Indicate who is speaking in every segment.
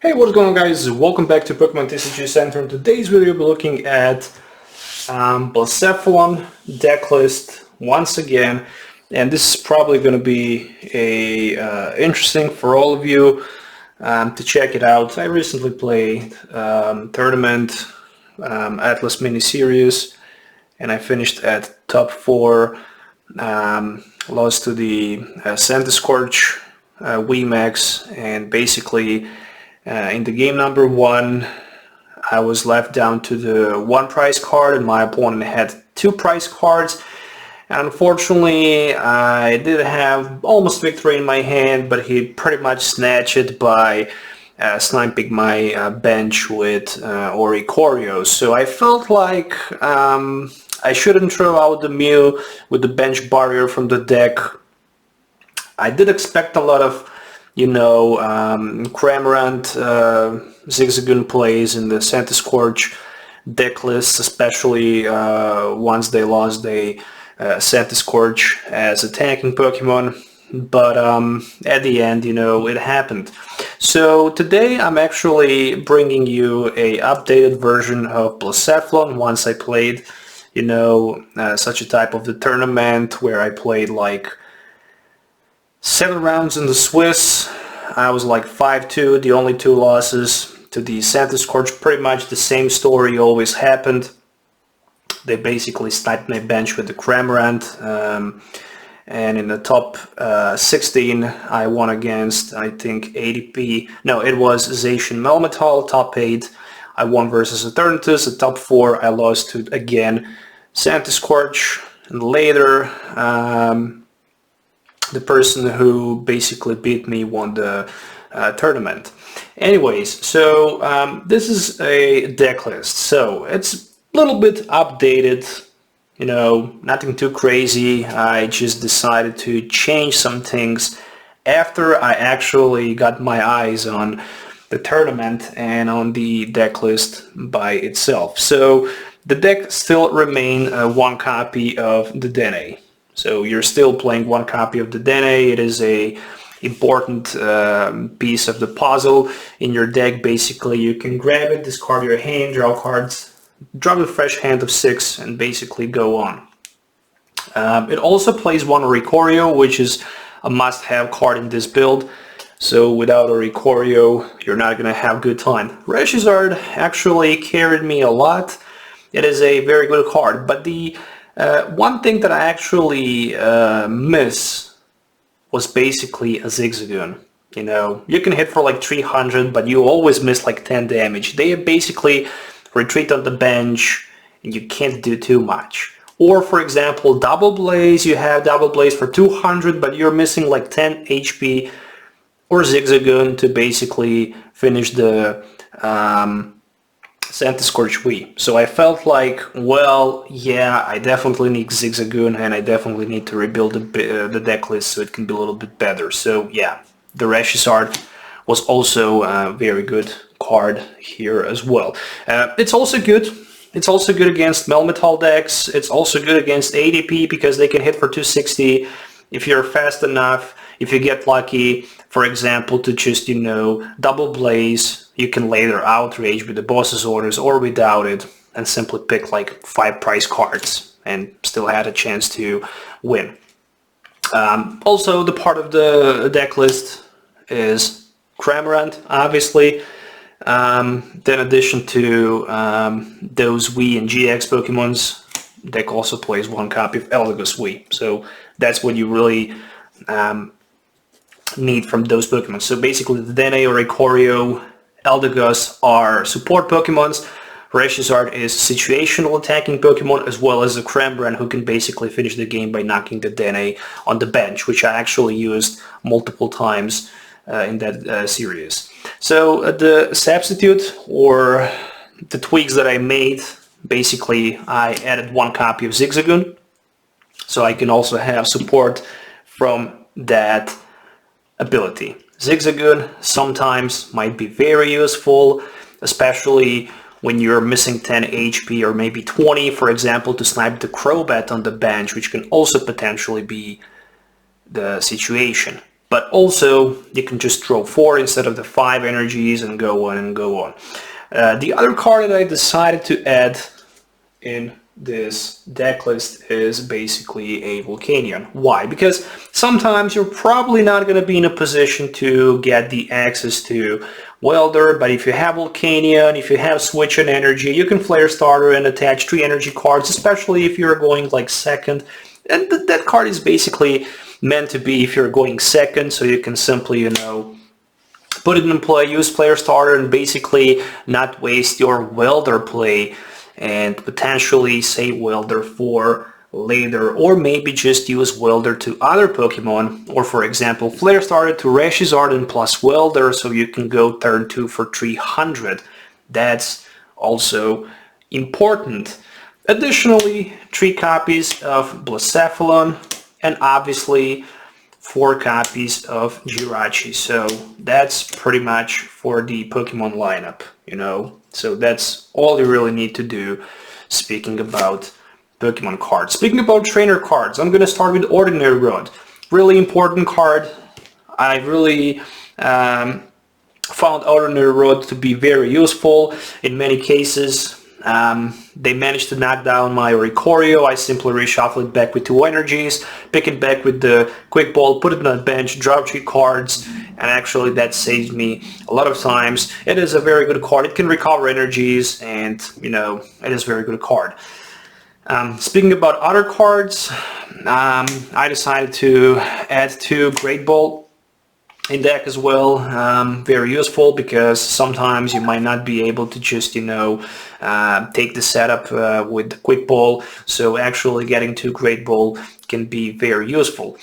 Speaker 1: Hey, what's going on, guys? Welcome back to Pokemon TCG Center. In today's video we'll be looking at Blacephalon Decklist once again, and this is probably going to be interesting for all of you to check it out. I recently played Tournament Atlas Mini Series, and I finished at top 4, lost to the Scorch VMAX, and basically in the game number 1, I was left down to the 1 prize card, and my opponent had 2 prize cards. And unfortunately, I did have almost victory in my hand, but he pretty much snatched it by sniping my bench with Oricorio. So I felt like I shouldn't throw out the Mew with the bench barrier from the deck. I did expect a lot of Cramorant, Zigzagoon plays in the Scorch deck list, especially once they lost the Scorch as a tanking Pokemon. But at the end, it happened. So today I'm actually bringing you a updated version of Blacephalon. Once I played, such a type of the tournament where I played like 7 rounds in the Swiss. I was like 5-2, the only 2 losses to the Scorch. Pretty much the same story always happened. They basically sniped my bench with the Cramorant, and in the top 16 I won against, I think, ADP. No, it was Zacian Melmetal. Top 8 I won versus Eternatus. At top 4 I lost to, again, Scorch, and later the person who basically beat me won the tournament. Anyways, so this is a deck list, so it's a little bit updated, nothing too crazy. I just decided to change some things after I actually got my eyes on the tournament and on the deck list by itself. So the deck still remain 1 copy of the Dene. So you're still playing 1 copy of the Dene. It is a important piece of the puzzle in your deck. Basically, you can grab it, discard your hand, draw cards, drop a fresh hand of 6, and basically go on. It also plays 1 Oricorio, which is a must-have card in this build. So without Oricorio, you're not going to have a good time. Reshizard actually carried me a lot. It is a very good card, but the one thing that I actually miss was basically a Zigzagoon. You can hit for like 300, but you always miss like 10 damage. They basically retreat on the bench, and you can't do too much. Or, for example, Double Blaze, you have Double Blaze for 200, but you're missing like 10 HP, or Zigzagoon to basically finish the Scorch V. So I felt like, well, yeah, I definitely need Zigzagoon, and I definitely need to rebuild the deck list so it can be a little bit better. So yeah, the Reshizard was also a very good card here as well. It's also good. It's also good against Melmetal decks. It's also good against ADP because they can hit for 260 if you're fast enough. If you get lucky, for example, to just, Double Blaze, you can later outrage with the boss's orders or without it and simply pick like 5 prize cards and still had a chance to win. Also, the part of the deck list is Cramorant, obviously. Then in addition to those Wii and GX Pokemons, deck also plays 1 copy of Eldegoss Wii. So that's what you really need from those Pokemon. So basically the Dene, Oricorio, Eldegoss are support Pokemons. Reshizard is situational attacking Pokemon, as well as a Cramorant who can basically finish the game by knocking the Dene on the bench, which I actually used multiple times in that series. So the substitute, or the tweaks that I made, basically I added 1 copy of Zigzagoon, so I can also have support from that ability. Zigzagoon sometimes might be very useful, especially when you're missing 10 HP or maybe 20, for example, to snipe the Crobat on the bench, which can also potentially be the situation. but also you can just draw 4 instead of the 5 energies and go on and go on. The other card that I decided to add in this deck list is basically a Volcanion. Why? Because sometimes you're probably not going to be in a position to get the access to Welder, but if you have Volcanion, if you have Switch and Energy, you can Flare Starter and attach 3 energy cards, especially if you're going like second. And that card is basically meant to be if you're going second, so you can simply, you know, put it in play, use Flare Starter, and basically not waste your Welder play and potentially save Welder for later, or maybe just use Welder to other Pokemon, or for example Flare Starter to Reshizard and plus Welder, so you can go turn 2 for 300. That's also important. Additionally, 3 copies of Blacephalon and obviously 4 copies of Jirachi. So that's pretty much for the Pokemon lineup, you know. So that's all you really need to do speaking about Pokemon cards. Speaking about trainer cards, I'm going to start with Ordinary Rod. Really important card. I really found Ordinary Rod to be very useful in many cases. They managed to knock down my Oricorio. I simply reshuffle it back with 2 energies, pick it back with the Quick Ball, put it on the bench, draw 3 cards, and actually that saves me a lot of times. It is a very good card. It can recover energies, and you know, it is a very good card. Speaking about other cards, I decided to add 2 Great Ball in deck as well. Very useful because sometimes you might not be able to just, you know, take the setup with Quick Ball, so actually getting 2 Great Ball can be very useful.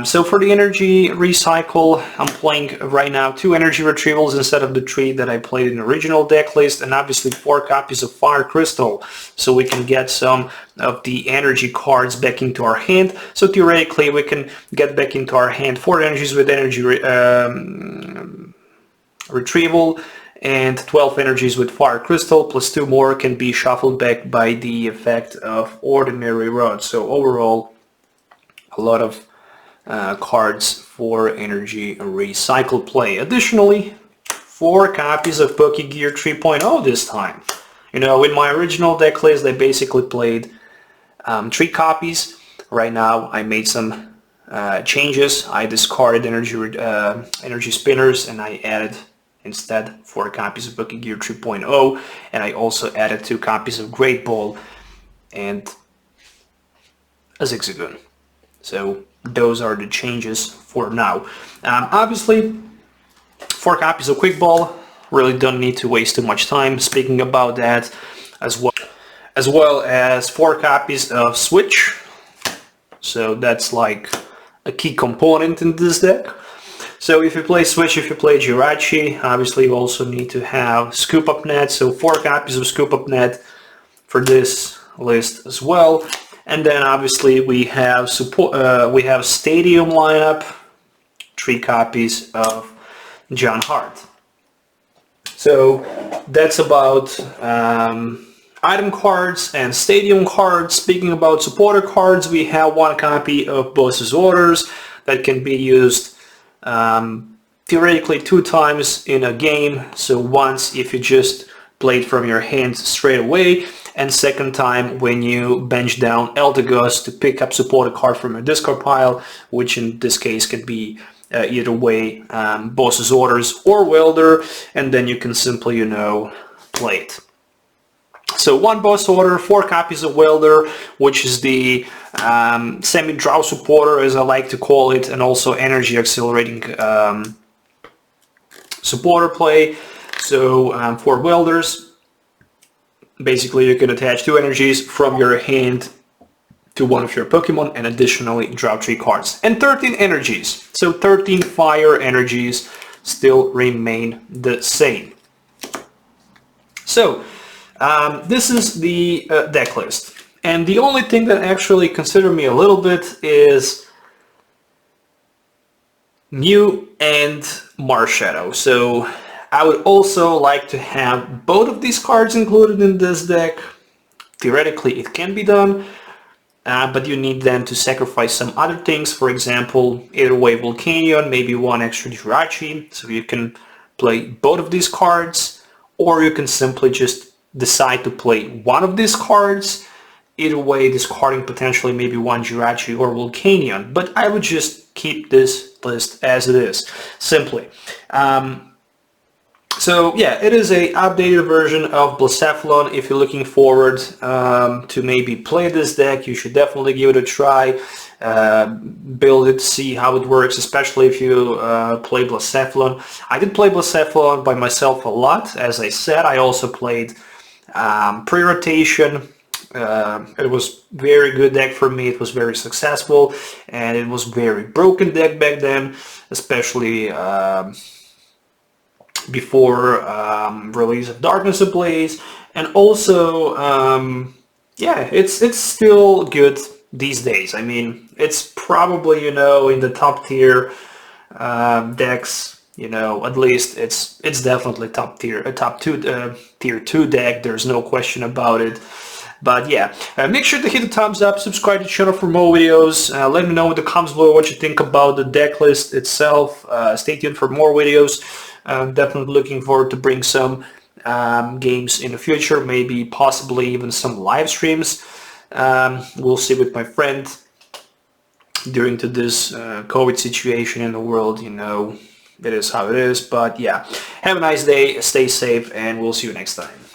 Speaker 1: So for the energy recycle, I'm playing right now 2 energy retrievals instead of the 3 that I played in the original deck list, and obviously 4 copies of Fire Crystal, so we can get some of the energy cards back into our hand. So theoretically we can get back into our hand 4 energies with energy retrieval and 12 energies with Fire Crystal, plus 2 more can be shuffled back by the effect of Ordinary Rod. So overall, a lot of cards for energy recycle play. Additionally, 4 copies of Pokegear 3.0 this time. You know, in my original deck list, I basically played 3 copies. Right now, I made some changes. I discarded energy spinners and I added instead 4 copies of Pokegear 3.0, and I also added 2 copies of Great Ball and a Zigzagoon. So those are the changes for now. Obviously, 4 copies of Quick Ball, really don't need to waste too much time speaking about that, as well as 4 copies of Switch. So that's like a key component in this deck. So if you play Switch, if you play Jirachi, obviously you also need to have Scoop Up Net. So 4 copies of Scoop Up Net for this list as well. And then obviously we have Stadium lineup, 3 copies of John Hart. So that's about item cards and stadium cards. Speaking about supporter cards, we have 1 copy of Boss's Orders that can be used theoretically 2 times in a game. So once if you just play it from your hand straight away, and second time when you bench down Eldegoss to pick up support a card from your discard pile, which in this case can be either way Boss's Orders or Welder, and then you can simply, you know, play it. So 1 Boss Order, 4 copies of Welder, which is the semi-draw supporter as I like to call it, and also energy accelerating supporter play. So for Welders, basically you can attach 2 energies from your hand to one of your Pokemon and additionally draw 3 cards. And 13 energies. So 13 fire energies still remain the same. So this is the deck list. And the only thing that actually considered me a little bit is Mew and Marshadow. So I would also like to have both of these cards included in this deck. Theoretically, it can be done. but you need then to sacrifice some other things. For example, either way Volcanion, maybe one extra Jirachi, so you can play both of these cards, or you can simply just decide to play one of these cards, either way discarding potentially maybe one Jirachi or Volcanion. But I would just keep this list as it is, simply. So yeah, it is a updated version of Blacephalon. If you're looking forward to maybe play this deck, you should definitely give it a try. Build it, see how it works, especially if you play Blacephalon. I did play Blacephalon by myself a lot. As I said, I also played pre-rotation. It was very good deck for me. It was very successful, and it was very broken deck back then, especially before release of Darkness Ablaze. And also, yeah, it's still good these days. I mean, it's probably, you know, in the top tier decks. You know, at least it's definitely top tier, a top tier 2 deck. There's no question about it. But yeah, make sure to hit the thumbs up, subscribe to the channel for more videos. Let me know in the comments below what you think about the deck list itself. Stay tuned for more videos. I'm definitely looking forward to bring some games in the future, maybe possibly even some live streams. We'll see with my friend during to this COVID situation in the world. You know, it is how it is. But yeah, have a nice day, stay safe, and we'll see you next time.